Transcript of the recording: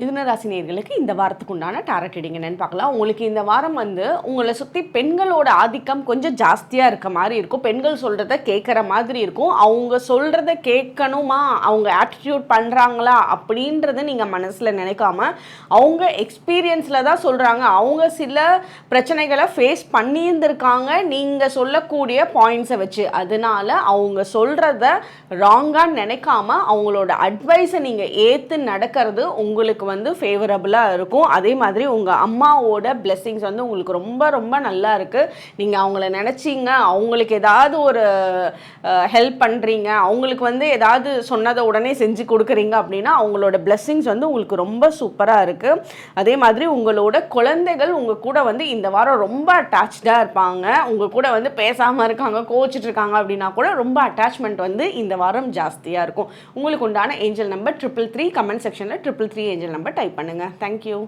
மிதுன ராசி நேயர்களுக்கு இந்த வாரத்துக்கு உண்டான டாரட் ரீடிங் என்னன்னு பார்க்கலாம். உங்களுக்கு இந்த வாரம் உங்களை சுற்றி பெண்களோட ஆதிக்கம் கொஞ்சம் ஜாஸ்தியாக இருக்க மாதிரி இருக்கும். பெண்கள் சொல்கிறத கேட்குற மாதிரி இருக்கும். அவங்க சொல்கிறத கேட்கணுமா, அவங்க ஆட்டிடியூட் பண்ணுறாங்களா அப்படின்றத நீங்கள் மனசில் நினைக்காம அவங்க எக்ஸ்பீரியன்ஸில் தான் சொல்கிறாங்க. அவங்க சில பிரச்சனைகளை ஃபேஸ் பண்ணியிருந்திருக்காங்க நீங்கள் சொல்லக்கூடிய பாயிண்ட்ஸை வச்சு. அதனால் அவங்க சொல்கிறத ராங்காக நினைக்காம அவங்களோட அட்வைஸை நீங்கள் ஏற்று நடக்கிறது உங்களுக்கு ஃபேவரபுளாக இருக்கும். அதே மாதிரி உங்கள் அம்மாவோட பிளெஸ்ஸிங்ஸ் உங்களுக்கு ரொம்ப ரொம்ப நல்லா இருக்குது. நீங்கள் அவங்கள நினச்சிங்க, அவங்களுக்கு ஏதாவது ஒரு ஹெல்ப் பண்ணுறீங்க, அவங்களுக்கு ஏதாவது சொன்னதை உடனே செஞ்சு கொடுக்குறீங்க அப்படின்னா அவங்களோட பிளெஸ்ஸிங்ஸ் உங்களுக்கு ரொம்ப சூப்பராக இருக்குது. அதே மாதிரி உங்களோட குழந்தைகள் உங்கள் கூட இந்த வாரம் ரொம்ப அட்டாச்சாக இருப்பாங்க. உங்கள் கூட பேசாமல் இருக்காங்க, கோச்சிட்டு இருக்காங்க அப்படின்னா கூட ரொம்ப அட்டாச்மெண்ட் இந்த வாரம் ஜாஸ்தியாக இருக்கும். உங்களுக்கு உண்டான ஏஞ்சல் நம்பர் 333. கமெண்ட் செக்ஷனில் 333 ஏஞ்சல் நம்பர் டைப் பண்ணுங்கள். தேங்க்யூ.